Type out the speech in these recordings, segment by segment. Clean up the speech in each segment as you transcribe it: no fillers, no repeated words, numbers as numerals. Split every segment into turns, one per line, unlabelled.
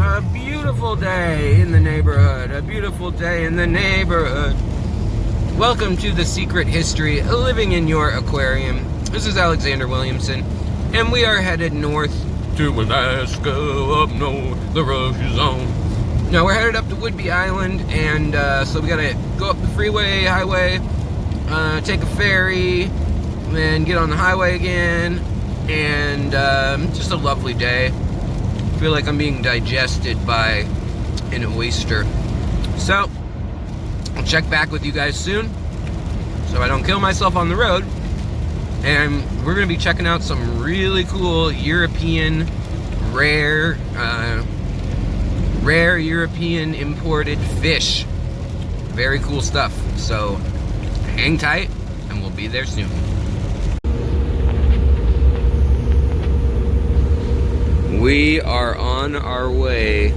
A beautiful day in the neighborhood. A beautiful day in the neighborhood. Welcome to the secret history of living in your aquarium. This is Alexander Williamson, and we are headed north to Alaska, up north, the rush is on. Now we're headed up to Whidbey Island, and so we gotta go up the freeway, highway, take a ferry, then get on the highway again, and just a lovely day. I feel like I'm being digested by an oyster. So, I'll check back with you guys soon, so I don't kill myself on the road. And we're gonna be checking out some really cool European, rare European imported fish. Very cool stuff. So, hang tight, and we'll be there soon. We are on our way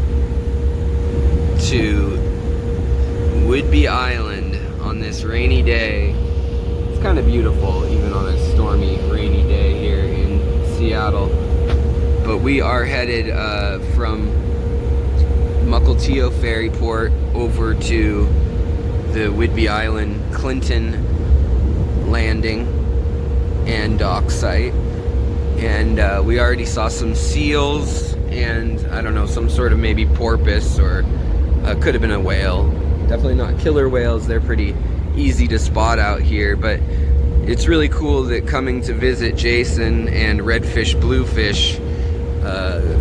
to Whidbey Island on this rainy day. It's kind of beautiful even on a stormy, rainy day here in Seattle. But we are headed from Mukilteo Ferry Port over to the Whidbey Island Clinton landing and dock site. And we already saw some seals and, I don't know, some sort of maybe porpoise, or could have been a whale. Definitely not killer whales. They're pretty easy to spot out here, but it's really cool that coming to visit Jason and Redfish Bluefish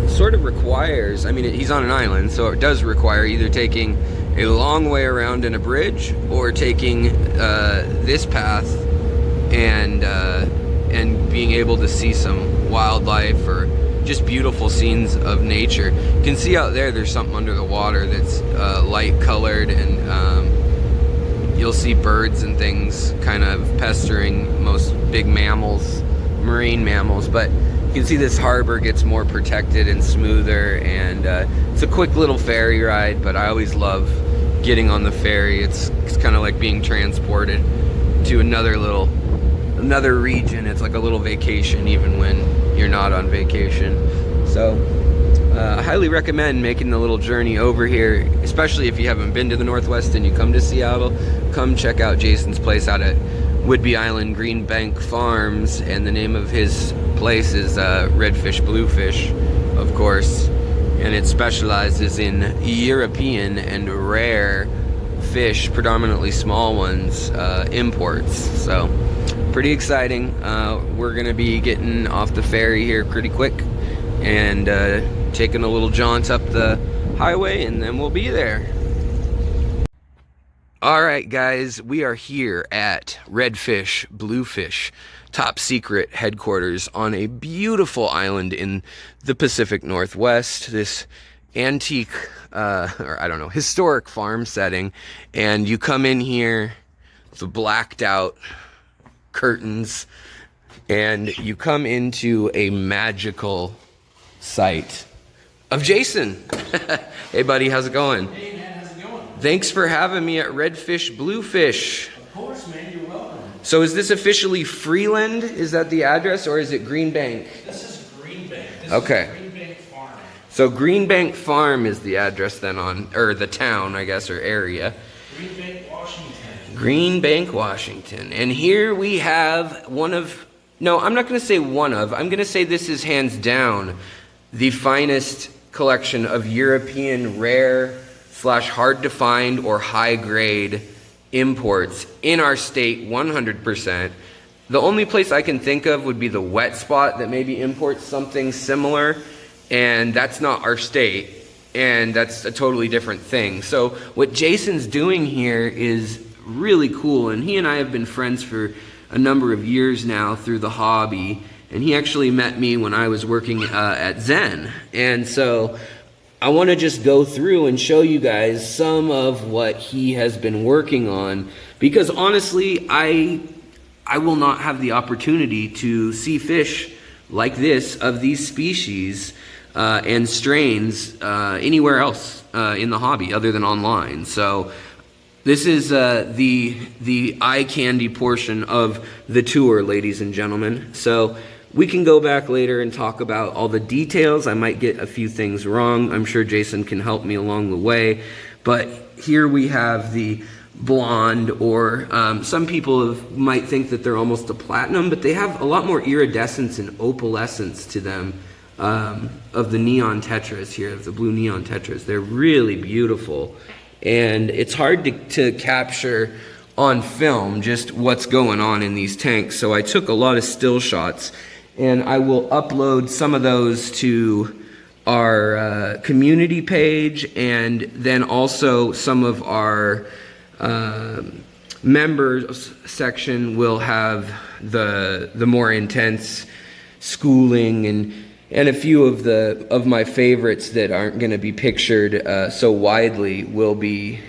sort of requires, I mean, he's on an island, so it does require either taking a long way around in a bridge or taking this path and being able to see some wildlife or just beautiful scenes of nature. You can see out there there's something under the water that's light colored, and you'll see birds and things kind of pestering most big mammals, marine mammals, but you can see this harbor gets more protected and smoother, and it's a quick little ferry ride, but I always love getting on the ferry. It's kind of like being transported to another region. It's like a little vacation even when you're not on vacation. So I highly recommend making the little journey over here, especially if you haven't been to the Northwest and you come to Seattle. Come check out Jason's place out at Whidbey Island, Greenbank Farms, and the name of his place is Redfish Bluefish, of course, and it specializes in European and rare fish, predominantly small ones, imports. So pretty exciting. We're gonna be getting off the ferry here pretty quick and taking a little jaunt up the highway, and then we'll be there. Alright guys, we are here at Redfish Bluefish top secret headquarters on a beautiful island in the Pacific Northwest. This antique, or I don't know, historic farm setting, and you come in here, the blacked out curtains, and you come into a magical sight of Jason. Hey buddy, how's it going?
Hey man, how's it going?
Thanks for having me at Redfish Bluefish.
Of course man, you're welcome.
So is this officially Freeland? Is that the address, or is it Greenbank?
This is Greenbank. This
Okay.
is Greenbank Farm.
So Greenbank Farm is the address then on, or the town, I guess, or area.
Greenbank, Washington.
Greenbank, Washington. And here we have one of, no, I'm not going to say one of, I'm going to say this is hands down the finest collection of European rare / hard to find or high grade imports in our state, 100%. The only place I can think of would be the wet spot that maybe imports something similar, and that's not our state, and that's a totally different thing. So what Jason's doing here is really cool, and he and I have been friends for a number of years now through the hobby, and he actually met me when I was working at Zen. And so I want to just go through and show you guys some of what he has been working on, because honestly, I will not have the opportunity to see fish like this of these species and strains anywhere else in the hobby other than online. So this is the eye candy portion of the tour, ladies and gentlemen. So we can go back later and talk about all the details. I might get a few things wrong. I'm sure Jason can help me along the way. But here we have the blonde, or some people might think that they're almost a platinum, but they have a lot more iridescence and opalescence to them of the Neon Tetras here, of the blue Neon Tetras. They're really beautiful, and it's hard to capture on film just what's going on in these tanks. So I took a lot of still shots, and I will upload some of those to our community page, and then also some of our members section will have the more intense schooling and a few of my favorites that aren't going to be pictured so widely will be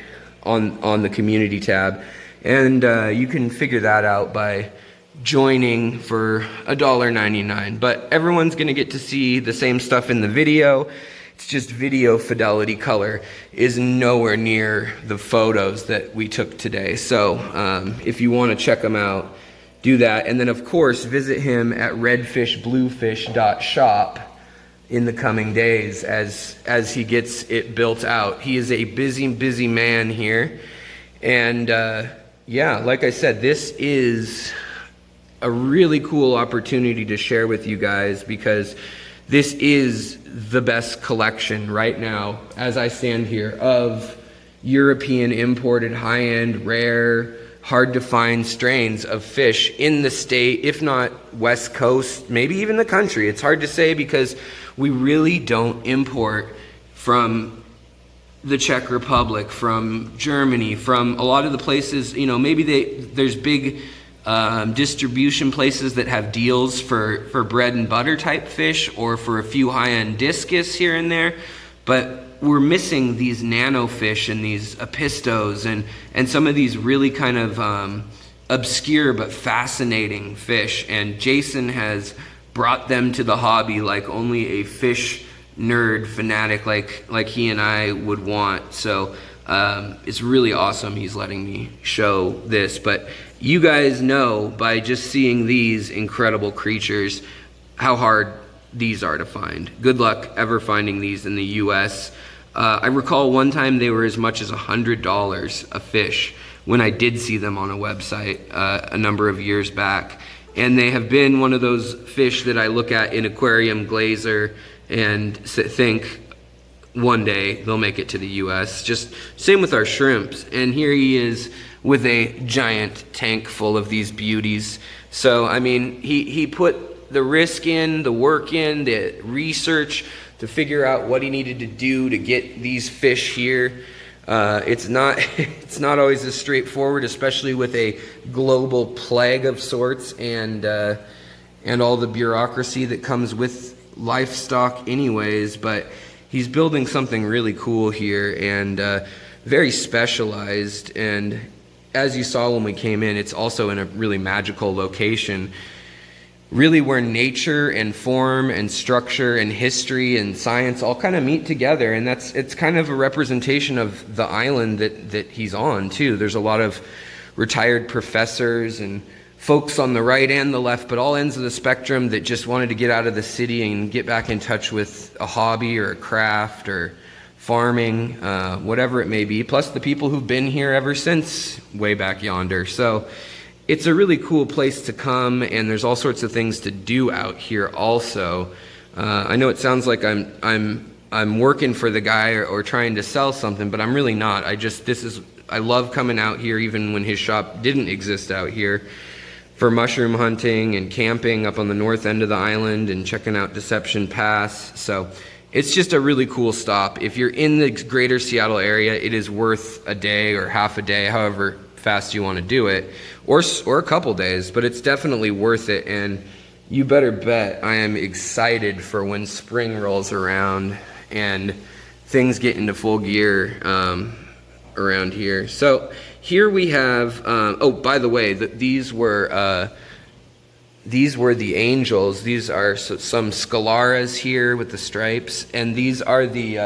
on the community tab, and you can figure that out by joining for $1.99. But everyone's going to get to see the same stuff in the video. It's just video fidelity. Color is nowhere near the photos that we took today. So if you want to check them out, do that. And then of course visit him at redfishbluefish.shop in the coming days as he gets it built out. He is a busy man here. And yeah, like I said, this is a really cool opportunity to share with you guys, because this is the best collection right now, as I stand here, of European imported, high-end, rare, hard-to-find strains of fish in the state, if not West Coast, maybe even the country. It's hard to say because we really don't import from the Czech Republic, from Germany, from a lot of the places, you know, maybe there's big distribution places that have deals for bread and butter type fish, or for a few high-end discus here and there, but we're missing these nano fish and these apistos and some of these really kind of obscure but fascinating fish, and Jason has brought them to the hobby like only a fish nerd fanatic like he and I would want. So it's really awesome he's letting me show this. But you guys know by just seeing these incredible creatures how hard these are to find. Good luck ever finding these in the US. I recall one time they were as much as $100 a fish when I did see them on a website a number of years back. And they have been one of those fish that I look at in aquarium glazer and think one day they'll make it to the US. Just same with our shrimps. And here he is with a giant tank full of these beauties. So, I mean, he put the risk in, the work in, the research to figure out what he needed to do to get these fish here. It's not always as straightforward, especially with a global plague of sorts and all the bureaucracy that comes with livestock anyways. But he's building something really cool here, and very specialized. And as you saw when we came in, it's also in a really magical location, really where nature and form and structure and history and science all kind of meet together. And it's kind of a representation of the island that he's on too. There's a lot of retired professors and folks on the right and the left, but all ends of the spectrum, that just wanted to get out of the city and get back in touch with a hobby or a craft or farming, whatever it may be, plus the people who've been here ever since way back yonder. So it's a really cool place to come, and there's all sorts of things to do out here also. I know it sounds like I'm working for the guy or trying to sell something, but I'm really not. I love coming out here, even when his shop didn't exist out here, for mushroom hunting and camping up on the north end of the island and checking out Deception Pass. So it's just a really cool stop. If you're in the greater Seattle area, it is worth a day or half a day, however fast you want to do it, or a couple days, but it's definitely worth it. And you better bet I am excited for when spring rolls around and things get into full gear around here. So here we have, oh, by the way, these were the angels. These are some scalaras here with the stripes, and these are the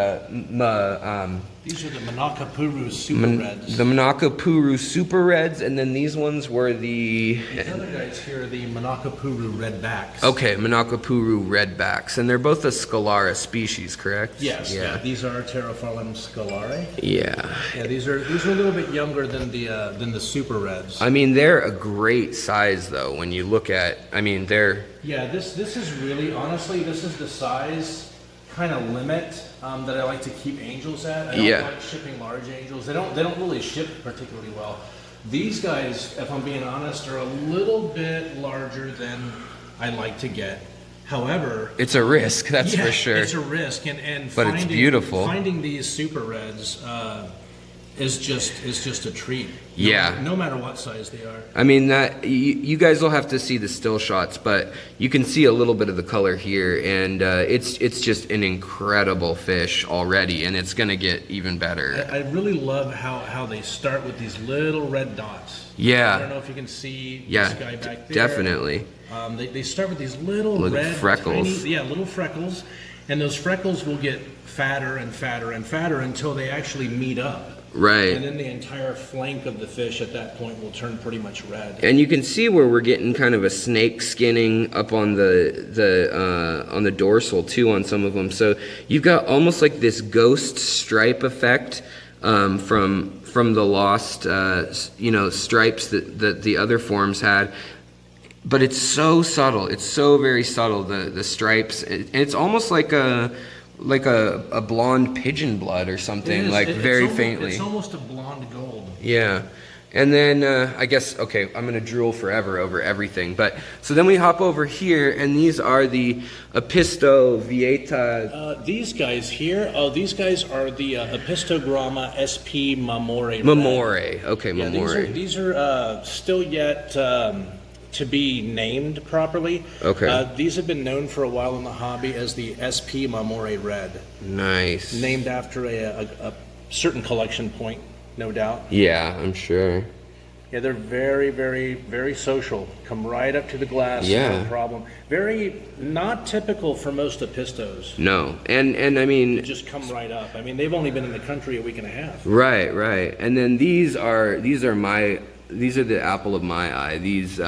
These are the Manakapuru Super Reds.
The Manakapuru Super Reds, and then these ones were the...
These other guys here are the Manakapuru Redbacks.
Okay, Manakapuru Redbacks, and they're both a Scalara species, correct?
Yes, yeah. These are Pterophyllum scalare.
Yeah.
Yeah, these are a little bit younger than the Super Reds.
I mean, they're a great size, though, when you look at... I mean, they're...
Yeah, this is really, honestly, this is the size kind of limit that I like to keep angels at. I don't like shipping large angels. They don't really ship particularly well. These guys, if I'm being honest, are a little bit larger than I like to get. However,
it's a risk, that's for sure.
It's a risk, and
but it's beautiful.
Finding these Super Reds is just a treat. No matter what size they are.
I mean, that you guys will have to see the still shots, but you can see a little bit of the color here, and it's just an incredible fish already, and it's gonna get even better.
I really love how they start with these little red dots.
Yeah.
I don't know if you can see this guy back there.
Definitely.
They start with these little red
freckles.
Tiny, little freckles, and those freckles will get fatter and fatter and fatter until they actually meet up.
Right.
And then the entire flank of the fish at that point will turn pretty much red.
And you can see where we're getting kind of a snake skinning up on the dorsal too on some of them. So you've got almost like this ghost stripe effect from the lost stripes that the other forms had. But it's so subtle. It's so very subtle, the stripes. And it's almost like a blonde pigeon blood or something, very faintly.
It's almost a blonde gold.
Yeah. And then I guess, okay, I'm going to drool forever over everything. But so then we hop over here, and these are the Apistogramma Viajita.
These guys here, these guys are the Apistogramma SP Mamore.
Mamore. Okay,
yeah,
Mamore.
These are still yet to be named properly.
Okay.
These have been known for a while in the hobby as the SP Mamore Red.
Nice.
Named after a certain collection point, no doubt.
Yeah, I'm sure.
Yeah, they're very, very, very social. Come right up to the glass, no problem. Very not typical for most Apistos.
No, and I mean...
Just come right up. I mean, they've only been in the country a week and a half.
Right, right. And then these are the apple of my eye. These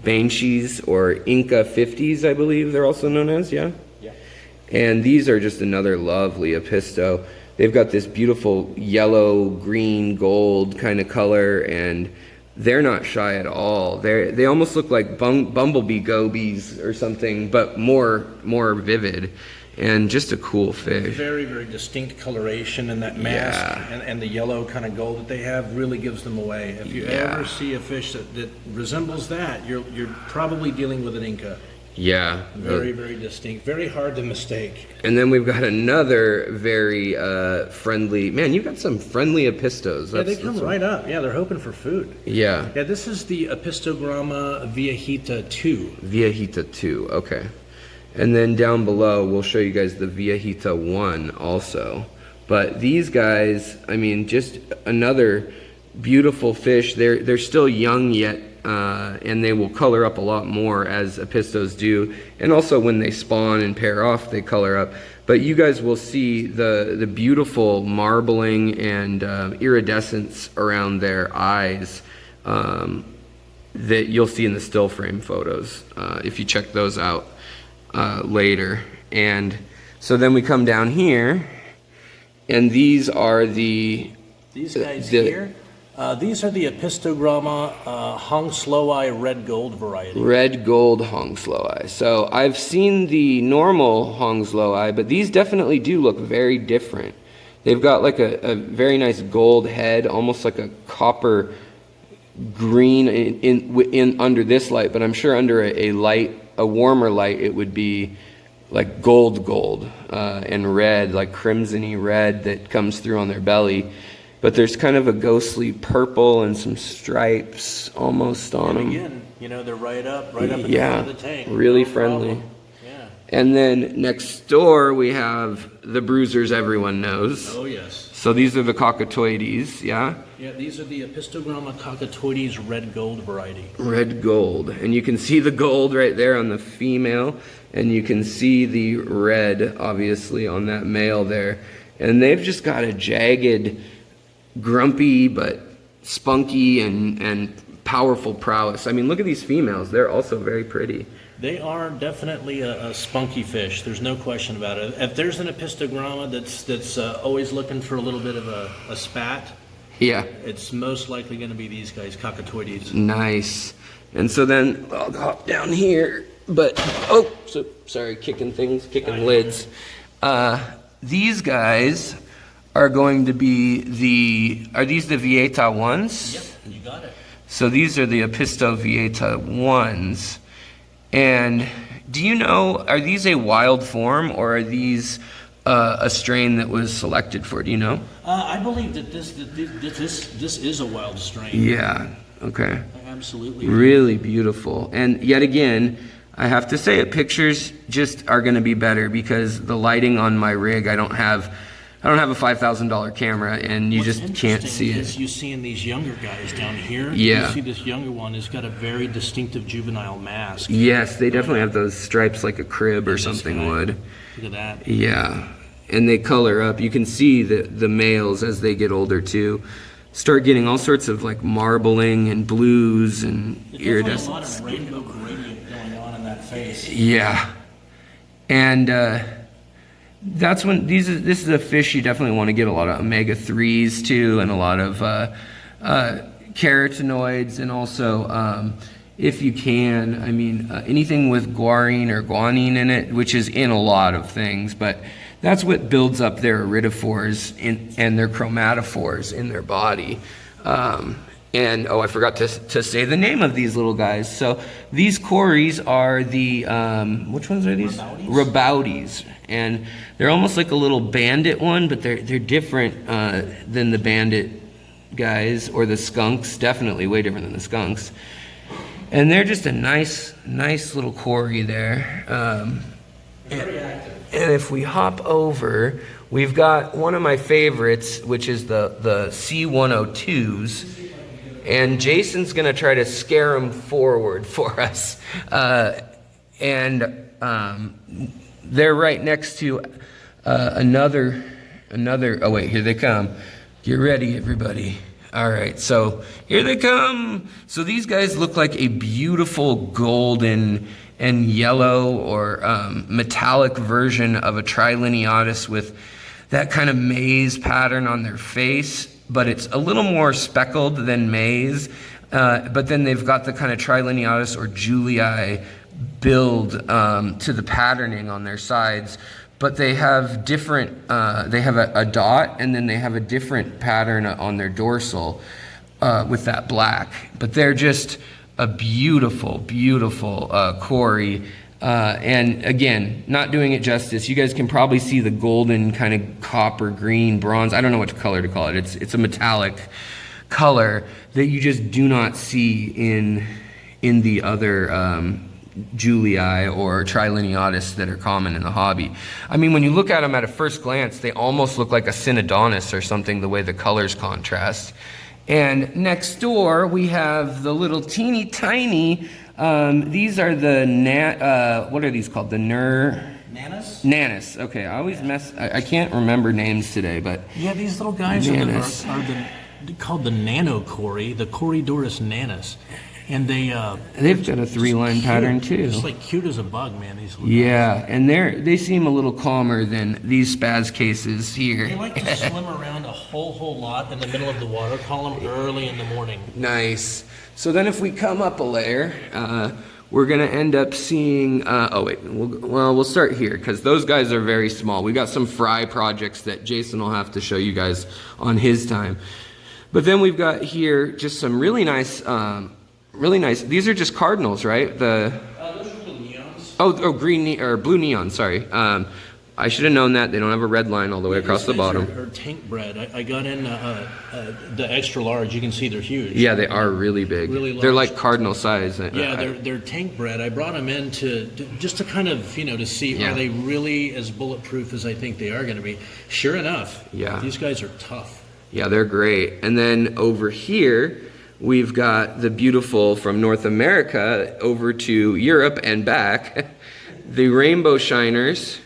Banshees or Inca 50s, I believe they're also known as, yeah?
Yeah.
And these are just another lovely Apisto. They've got this beautiful yellow, green, gold kind of color, and they're not shy at all. They almost look like bumblebee gobies or something, but more vivid. And just a cool fish.
Very, very distinct coloration, and that mask and the yellow kind of gold that they have really gives them away. If you ever see a fish that resembles that, you're probably dealing with an Inca.
Yeah.
Very, very distinct. Very hard to mistake.
And then we've got another very friendly... Man, you've got some friendly Apistos.
Yeah, they come right up. Yeah, they're hoping for food.
Yeah.
Yeah, this is the Apistograma Viajita 2.
Viajita 2, okay. And then down below, we'll show you guys the Viajita 1 also. But these guys, I mean, just another beautiful fish. They're still young yet, and they will color up a lot more as Apistos do. And also when they spawn and pair off, they color up. But you guys will see the beautiful marbling and iridescence around their eyes that you'll see in the still frame photos if you check those out. Later. And so then we come down here, and these are these guys
here. These are the Apistograma Hongslowii red gold variety.
Red gold Hongslowii. So I've seen the normal Hongslowii, but these definitely do look very different. They've got like a very nice gold head, almost like a copper green in under this light, but I'm sure under a warmer light, it would be like gold, and red, like crimsony red that comes through on their belly. But there's kind of a ghostly purple and some stripes almost on them.
Again, they're right up in the front of the tank.
Really friendly.
Yeah.
And then next door we have the bruisers everyone knows.
Oh yes.
So these are the cockatoides, yeah?
Yeah, these are the Apistogramma cockatoides red gold variety.
Red gold. And you can see the gold right there on the female, and you can see the red, obviously, on that male there. And they've just got a jagged, grumpy, but spunky and powerful prowess. I mean, look at these females. They're also very pretty.
They are definitely a spunky fish. There's no question about it. If there's an Apistogramma that's always looking for a little bit of a spat,
yeah,
it's most likely going to be these guys, Cockatoides.
Nice. And so then I'll hop down here, but oh, so sorry, kicking lids. These guys are going to be are these the Viajita ones?
Yep, you got it.
So these are the Apisto Viajita ones. And do you know, are these a wild form or are these a strain that was selected for? Do you know?
I believe that this is a wild strain.
Yeah, okay.
Absolutely.
Really beautiful. And yet again, I have to say it, pictures just are going to be better because the lighting on my rig, I don't have a $5,000 camera, and you just can't see it.
You seeing these younger guys down here.
Yeah.
You see this younger one has got a very distinctive juvenile mask.
Yes, they definitely have those stripes like a crib or something would.
Look at that.
Yeah, and they color up. You can see the males as they get older too start getting all sorts of like marbling and blues and iridescence.
A lot of rainbow gradient going on in that face.
Yeah, and that's when this is a fish you definitely want to get a lot of omega-3s to, and a lot of carotenoids, and also if you can, I mean, anything with guarine or guanine in it, which is in a lot of things, but that's what builds up their iridophores and their chromatophores in their body. And oh, I forgot to say the name of these little guys. So these Corys are the, which ones are these? Rabaudes. And they're almost like a little bandit one, but they're different than the bandit guys, or the skunks, definitely way different than the skunks. And they're just a nice little Cory there. And if we hop over, we've got one of my favorites, which is the C102s. And Jason's gonna try to scare them forward for us. They're right next to another, oh wait, here they come. Get ready, everybody. All right, so here they come. So these guys look like a beautiful golden and yellow or metallic version of a Trilineatus with that kind of maze pattern on their face, but it's a little more speckled than maze. But then they've got the kind of Trilineatus or Julii build to the patterning on their sides, but they have different, they have a dot, and then they have a different pattern on their dorsal with that black. But they're just a beautiful Cory. And again, not doing it justice. You guys can probably see the golden kind of copper, green, bronze. I don't know what color to call it. It's a metallic color that you just do not see in the other Julii or Trilineatus that are common in the hobby. I mean, when you look at them at a first glance, they almost look like a Synodontis or something, the way the colors contrast. And next door, we have the little teeny tiny, these are the, what are these called? The
Nanas?
Nanas, okay. I always I can't remember names today, but.
Yeah, these little guys are called the Nano Cory, the Corydoras nanas. And they've
got a 3-line pattern too.
It's like cute as a bug, man. These little
guys.
Guys.
And they seem a little calmer than these spaz cases here.
They like to swim around a whole lot in the middle of the water column early in the morning.
Nice. So then if we come up a layer, we're gonna end up seeing. Oh wait, we'll start here because those guys are very small. We got some fry projects that Jason will have to show you guys on his time. But then we've got here just some really nice. Really nice. These are just Cardinals, right?
Those are the neons.
Oh, green or blue neon. Sorry. I should have known that. They don't have a red line all the way across the bottom.
Are tank bred. I got in the extra large. You can see they're huge.
Yeah, they are really big.
Really large.
They're like Cardinal size.
Yeah, they're tank bred. I brought them in just to kind of to see are they really as bulletproof as I think they are going to be. Sure enough.
Yeah.
These guys are tough.
Yeah, they're great. And then over here, we've got the beautiful from North America over to Europe and back, the rainbow shiners.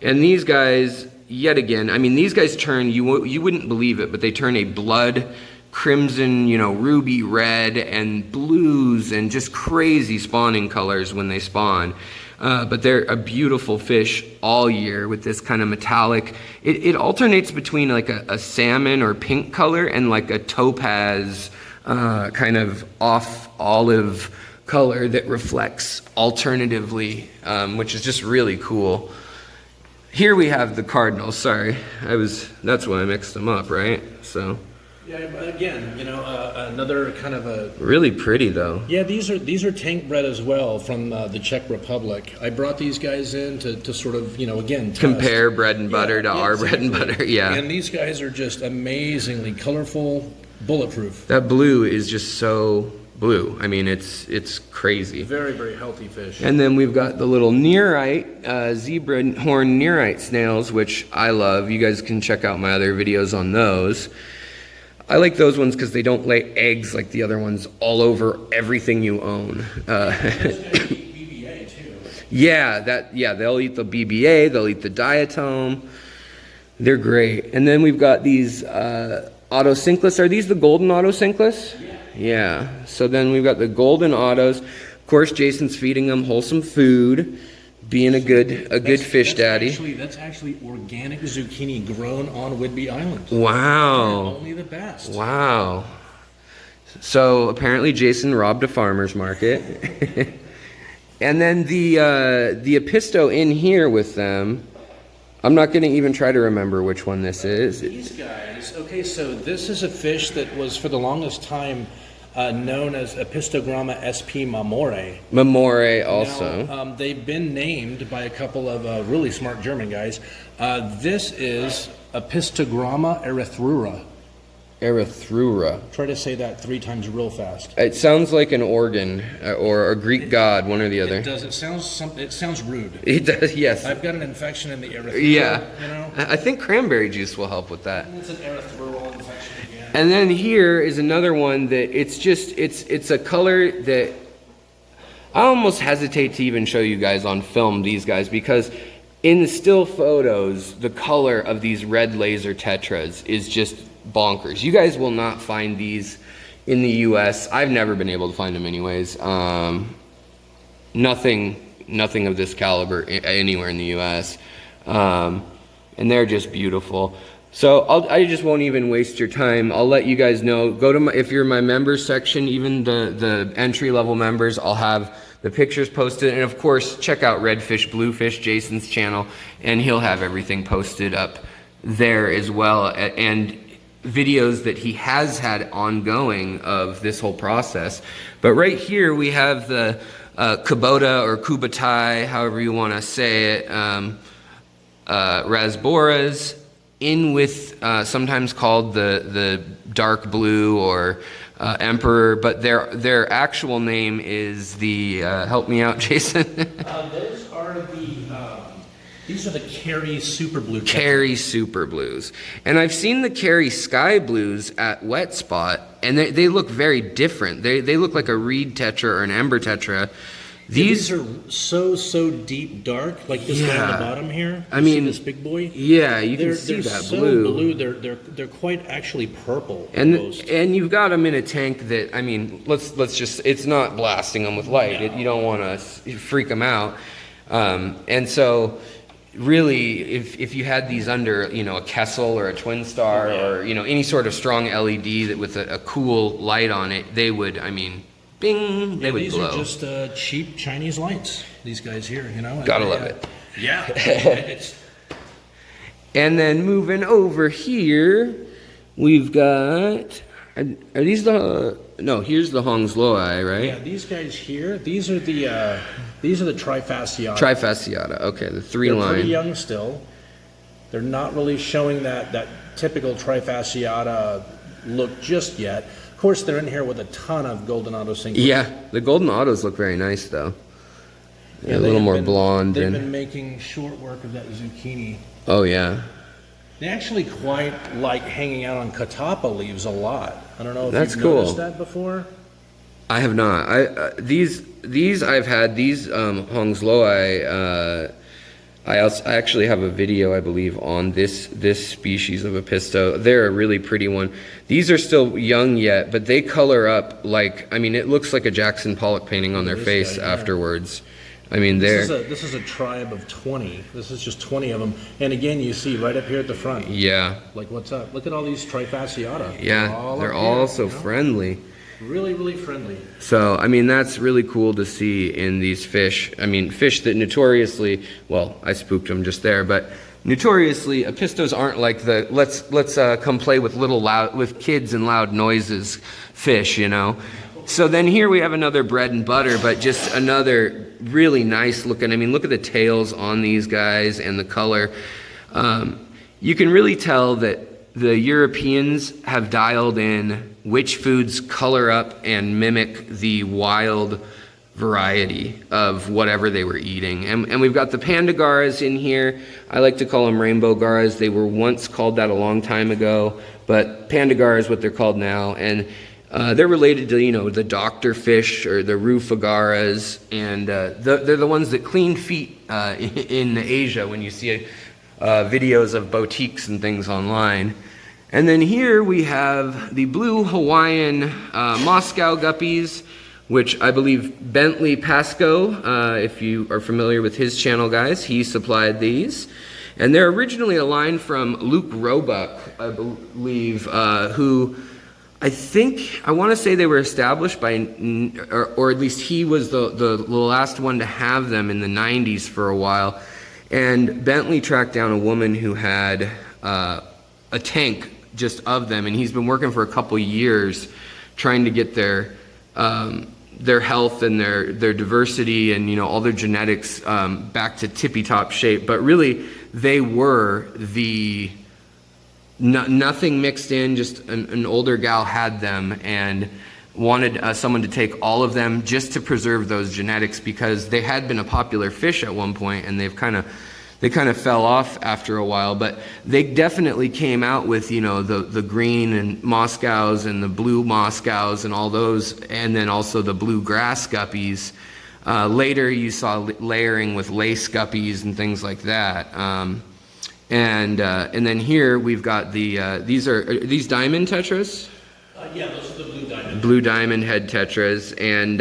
And these guys, yet again, I mean, these guys turn, you wouldn't believe it, but they turn a blood crimson, ruby red and blues and just crazy spawning colors when they spawn. But they're a beautiful fish all year with this kind of metallic, it alternates between like a salmon or pink color and like a topaz kind of off olive color that reflects alternatively, which is just really cool. Here we have the Cardinals. Sorry, that's why I mixed them up, right? So.
Yeah, again, another kind of a
really pretty though.
Yeah, these are tank bred as well from the Czech Republic. I brought these guys in to sort of again test.
Compare bread and butter to our bread and butter. Yeah,
and these guys are just amazingly colorful, bulletproof.
That blue is just so blue. I mean, it's crazy.
Very, very healthy fish.
And then we've got the little Nerite, zebra horn Nerite snails, which I love. You guys can check out my other videos on those. I like those ones because they don't lay eggs like the other ones all over everything you own.
BBA too.
Yeah, they'll eat the BBA, they'll eat the diatom. They're great. And then we've got these autosynclus. Are these the golden autosynclus? Yeah. So then we've got the golden autos. Of course, Jason's feeding them wholesome food, being a good fish daddy.
That's actually organic zucchini grown on Whidbey Island.
Wow.
They're only the best.
Wow. So apparently Jason robbed a farmer's market. And then the Apisto in here with them. I'm not going to even try to remember which one this is.
These guys, okay, so this is a fish that was for the longest time known as Apistogramma sp Mamore.
Mamore also.
Now, they've been named by a couple of really smart German guys. This is Apistogramma erythrura.
Erythrura.
Try to say that 3 times real fast.
It sounds like an organ or a Greek god, one or the other.
It does. It sounds rude.
It does, yes.
I've got an infection in the erythema.
Yeah. I think cranberry juice will help with that.
It's an erythroidal infection again.
And then here is another one that it's a color that I almost hesitate to even show you guys on film, these guys, because in the still photos, the color of these red laser tetras is just bonkers. You guys will not find these in the US. I've never been able to find them anyways. Nothing of this caliber anywhere in the US. And they're just beautiful. So I just won't even waste your time. I'll let you guys know. Go to if you're my members section, even the entry-level members, I'll have the pictures posted. And of course, check out Redfish, Bluefish, Jason's channel, and he'll have everything posted up there as well. And videos that he has had ongoing of this whole process. But right here we have the Kubota or Kubatai, however you want to say it, Rasboras, in with sometimes called the dark blue or Emperor, but their actual name is the help me out, Jason.
Those are these are the Cary Super Blue.
Cary Super Blues. And I've seen the Cary Sky Blues at Wet Spot, and they look very different. They look like a reed tetra or an ember tetra.
These are so deep dark, like this guy on the bottom here.
I mean,
this big boy.
Yeah, you can see that blue.
They're quite actually purple.
And you've got them in a tank that, I mean, let's just, it's not blasting them with light.
No.
You don't want to freak them out. And so really, if you had these under, a Kessel or a Twin Star or, any sort of strong LED that with a cool light on it, they would, I mean, bing, they would blow.
These are just cheap Chinese lights, these guys here,
Gotta love it.
Yeah.
And then moving over here, we've got, are these no, here's the Hongsloi, right?
Yeah, these guys here, these are the Trifasciata.
Trifasciata, okay, the 3-line.
They're pretty young still. They're not really showing that typical Trifasciata look just yet. Of course, they're in here with a ton of golden auto singles.
Yeah, the golden autos look very nice, though. Yeah, a little more blonde.
They've been making short work of that zucchini.
Oh, yeah.
They actually quite like hanging out on catappa leaves a lot. I don't know if you've
cool.
noticed that before.
I have not. These I've had, these Hongsloi, I actually have a video, I believe, on this species of Apisto. They're a really pretty one. These are still young yet, but they color up like, I mean, it looks like a Jackson Pollock painting on their face afterwards. I mean, this is a tribe of 20. This is just 20 of them. And again, you see right up here at the front. Yeah. Like, what's up? Look at all these Trifasciata. Yeah, they're all so friendly. Really, really friendly. So, I mean, that's really cool to see in these fish. I mean, fish that notoriously, well, I spooked them just there, but notoriously, Apistos aren't like the let's come play with kids and loud noises fish, you know. So then here we have another bread and butter, but just another really nice looking. I mean, look at the tails on these guys and the color. You can really tell that the Europeans have dialed in which foods color up and mimic the wild variety of whatever they were eating. And we've got the panda garas in here. I like to call them rainbow garas. They were once called that a long time ago, but panda gara is what they're called now. And they're related to, you know, the doctor fish or the rufagaras, and they're the ones that clean feet in Asia when you see videos of boutiques and things online. And then here we have the blue Hawaiian Moscow guppies, which I believe Bentley Pascoe, if you are familiar with his channel, guys, he supplied these. And they're originally a line from Luke Roebuck, I believe, who I want to say they were established by, or at least he was the last one to have them in the 90s for a while. And Bentley tracked down a woman who had a tank just of them, and he's been working for a couple years trying to get their health and their diversity and, you know, all their genetics back to tippy-top shape. But really, they were the nothing mixed in, just an older gal had them and wanted someone to take all of them just to preserve those genetics, because they had been a popular fish at one point and they kind of fell off after a while. But they definitely came out with, you know, the green and Moscows and the blue Moscows and all those, and then also the blue grass guppies. Later you saw layering with lace guppies and things like that. And then here we've got these diamond tetras? Yeah, those are the blue diamond. Blue diamond head tetras, and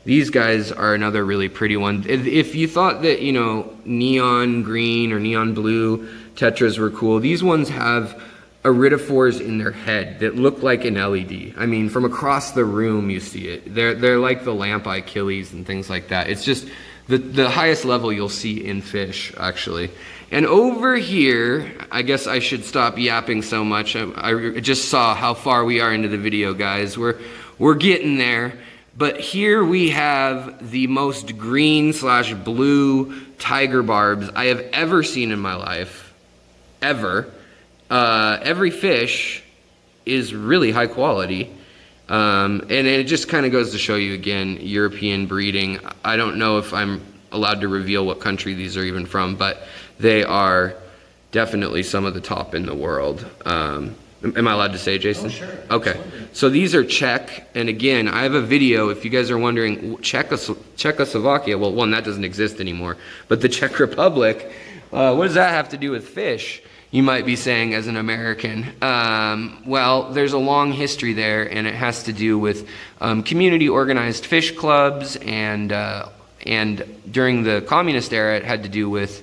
these guys are another really pretty one. If you thought that, you know, neon green or neon blue tetras were cool, these ones have iridophores in their head that look like an LED. I mean, from across the room you see it. They're like the lamp eye Achilles and things like that. It's just the highest level you'll see in fish, actually. And over here, I guess I should stop yapping so much. I just saw how far we are into the video, guys. We're getting there. But here we have the most green/blue tiger barbs I have ever seen in my life. Ever. Every fish is really high quality. And it just kind of goes to show you, again, European breeding. I don't know if I'm allowed to reveal what country these are even from, but they are definitely some of the top in the world. Am I allowed to say, Jason? Oh, sure. Okay. Absolutely. So these are Czech, and again, I have a video, if you guys are wondering, Czechoslovakia, well, one, that doesn't exist anymore, but the Czech Republic, what does that have to do with fish? You might be saying as an American. Well, there's a long history there, and it has to do with community organized fish clubs, and during the communist era, it had to do with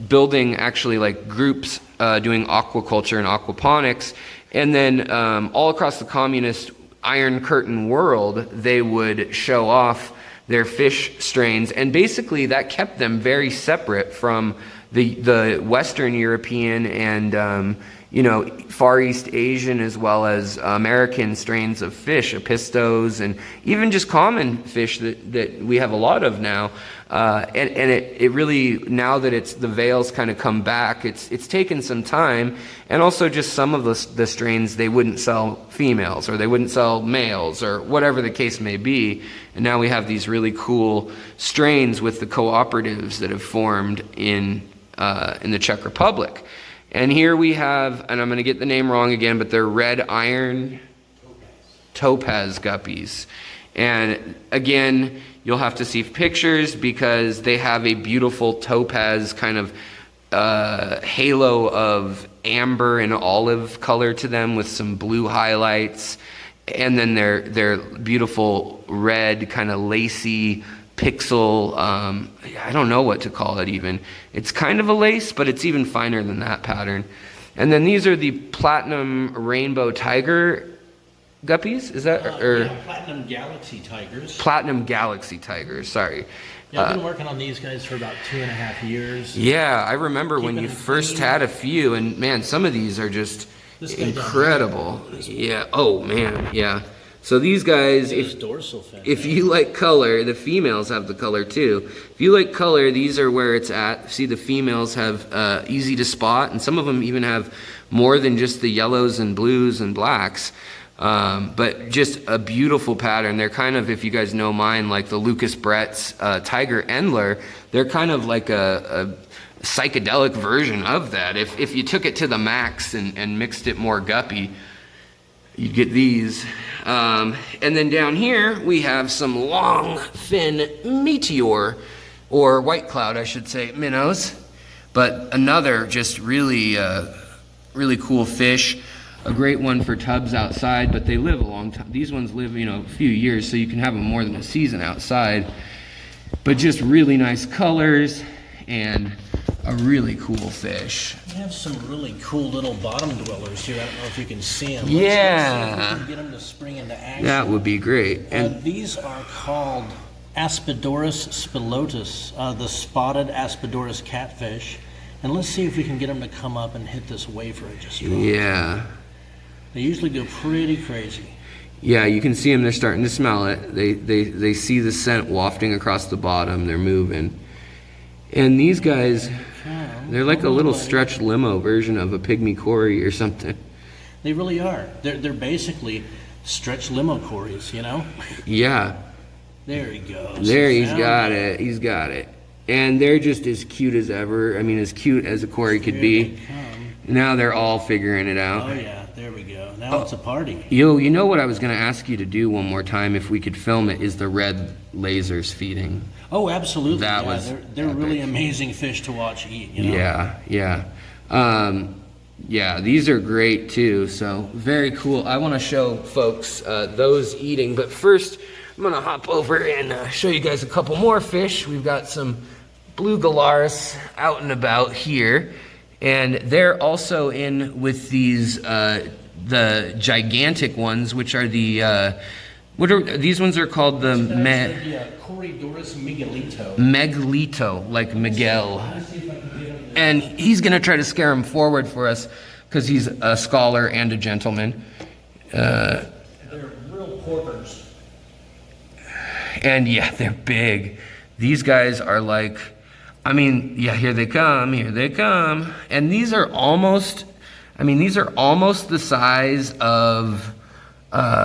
building actually like groups doing aquaculture and aquaponics. And then all across the communist Iron Curtain world, they would show off their fish strains, and basically that kept them very separate from the Western European and you know, Far East Asian as well as American strains of fish, Apistos, and even just common fish that we have a lot of now. And it really, now that the veils kind of come back, it's taken some time, and also just some of the strains, they wouldn't sell females or they wouldn't sell males or whatever the case may be. And now we have these really cool strains with the cooperatives that have formed in the Czech Republic. And here we have, and I'm going to get the name wrong again, but they're red iron topaz guppies. And again, you'll have to see pictures because they have a beautiful topaz kind of halo of amber and olive color to them with some blue highlights. And then their beautiful red kind of lacy pixel, I don't know what to call it even. It's kind of a lace, but it's even finer than that pattern. And then these are the platinum rainbow tiger guppies, is that?
Yeah, platinum galaxy tigers.
Platinum galaxy tigers, sorry.
Yeah, I've been working on these guys for about 2.5 years.
Yeah, I remember when you first had a few, and man, some of these are just incredible. Yeah, oh man, yeah. So these guys, if you like color, the females have the color too. If you like color, these are where it's at. See, the females have easy to spot, and some of them even have more than just the yellows and blues and blacks. But just a beautiful pattern. They're kind of, if you guys know mine, like the Lucas Brett's Tiger Endler. They're kind of like a psychedelic version of that. If you took it to the max and mixed it more guppy, you'd get these. And then down here we have some long fin meteor, or white cloud I should say, minnows. But another just really really cool fish. A great one for tubs outside, but they live a long time. These ones live, a few years, so you can have them more than a season outside. But just really nice colors and a really cool fish.
We have some really cool little bottom dwellers here. I don't know if you can see them.
Yeah.
Let's see if we can get them to spring into action.
That would be great.
And these are called Aspidoras spilotus, the spotted Aspidoras catfish. And let's see if we can get them to come up and hit this wafer it just dropped.
Yeah.
They usually go pretty crazy.
Yeah, you can see them. They're starting to smell it. They see the scent wafting across the bottom. They're moving. And these guys, they're like a little stretched limo version of a pygmy Cory or something.
They really are. They're basically stretched limo Corys,
Yeah.
There he goes.
There, he's got it. He's got it. And they're just as cute as ever. I mean, as cute as a Cory could be. Now they're all figuring it out.
Oh yeah, there we go. Now it's a party.
You know what I was going to ask you to do one more time if we could film it is the red lasers feeding.
Oh, absolutely.
That
yeah,
was
they're really amazing fish to watch eat.
Yeah, yeah, these are great too. So very cool. I want to show folks those eating, but first I'm going to hop over and show you guys a couple more fish. We've got some blue galaris out and about here. And they're also in with these, the gigantic ones, which are the, these ones are called the
Corydoras Miguelito.
Megalito, like Miguel. And he's gonna try to scare him forward for us, because he's a scholar and a gentleman.
They're real porkers.
And yeah, they're big. These guys are like, I mean, yeah, here they come, here they come. And these are almost, these are almost the size of, no,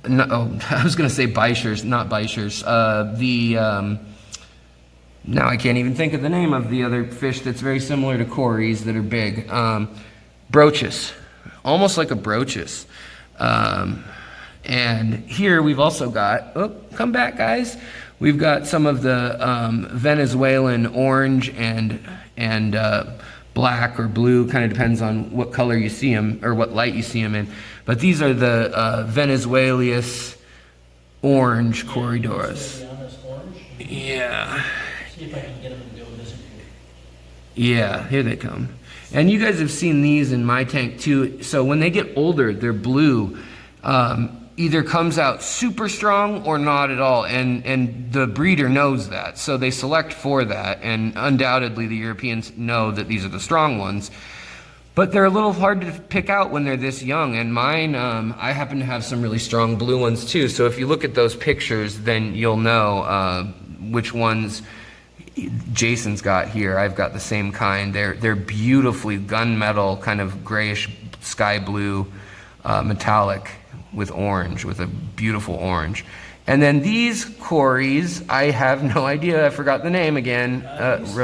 I was going to say bichers, not bichers. Now I can't even think of the name of the other fish that's very similar to Corys that are big. Brooches, almost like a brooches. And here we've also got, oh, come back guys. We've got some of the Venezuelan orange and black or blue, kind of depends on what color you see them or what light you see them in. But these are the Venezuelas orange Corydoras. Yeah.
See if I can get them to go visit you.
Yeah, here they come. And you guys have seen these in my tank too. So when they get older, they're blue. Either comes out super strong or not at all, and the breeder knows that, so they select for that, and undoubtedly the Europeans know that these are the strong ones, but they're a little hard to pick out when they're this young. And mine, I happen to have some really strong blue ones too, so if you look at those pictures, then you'll know which ones Jason's got here. I've got the same kind. They're beautifully gunmetal, kind of grayish sky blue, metallic with orange, with a beautiful orange. And then these Corys, I have no idea. I forgot the name again.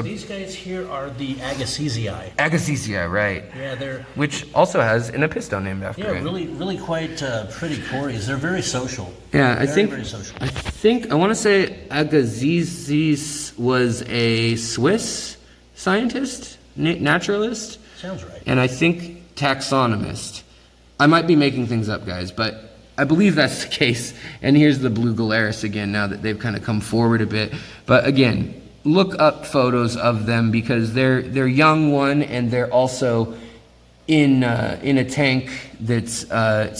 These guys here are the Agassizia.
Agassizia, right.
Yeah, they're...
Which also has an Apisto named after it.
Yeah, really quite pretty Corys. They're very social.
Yeah,
very social.
I want to say Agassizia was a Swiss scientist, naturalist.
Sounds right.
And I think taxonomist. I might be making things up, guys, but I believe that's the case. And here's the blue Gularis again, now that they've kind of come forward a bit. But again, look up photos of them because they're young one, and they're also in a tank that's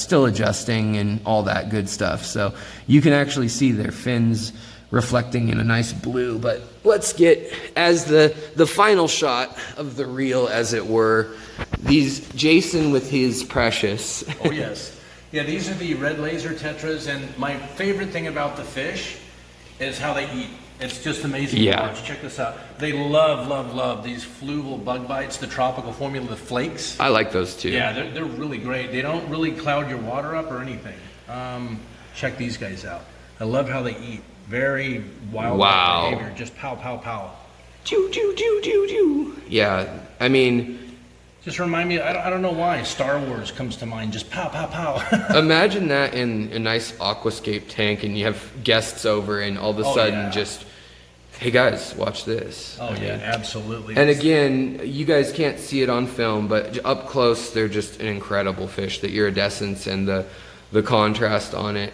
still adjusting and all that good stuff. So you can actually see their fins reflecting in a nice blue. But let's get, as the final shot of the reel, as it were, these Jason with his precious.
Oh yes. Yeah, these are the red laser tetras, and my favorite thing about the fish is how they eat. It's just amazing to watch. Check this out. They love these fluval bug bites, the tropical formula, the flakes.
I like those too.
Yeah, they're really great. They don't really cloud your water up or anything. Check these guys out. I love how they eat. Very wild behavior. Just pow, pow, pow.
Choo, choo, choo, choo, choo. Yeah, I mean...
Just remind me, I don't know why, Star Wars comes to mind, just pow, pow, pow.
Imagine that in a nice aquascape tank, and you have guests over, and all of a sudden just, hey guys, watch this.
Oh yeah, absolutely.
And again, you guys can't see it on film, but up close, they're just an incredible fish. The iridescence and the contrast on it.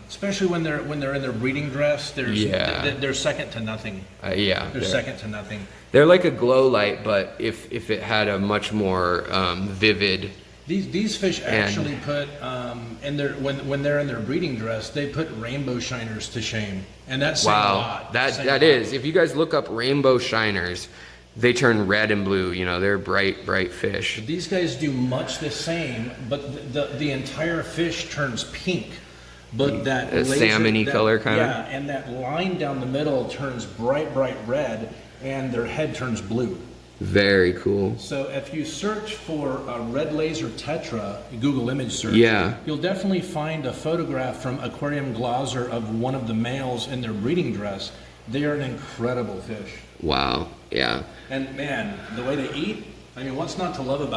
Especially when they're in their breeding dress, they're second to nothing. They're second to nothing.
They're like a glow light, but if it had a much more vivid.
These fish actually put when they're in their breeding dress, they put rainbow shiners to shame, and that's a lot.
That is. If you guys look up rainbow shiners, they turn red and blue. You know, they're bright fish.
These guys do much the same, but the entire fish turns pink. But that
salmon-y color kind of.
Yeah, and that line down the middle turns bright red, and their head turns blue.
Very cool.
So if you search for a red laser tetra, Google image search, you'll definitely find a photograph from Aquarium Glaser of one of the males in their breeding dress. They are an incredible fish.
Wow, yeah.
And man, the way they eat, I mean, what's not to love about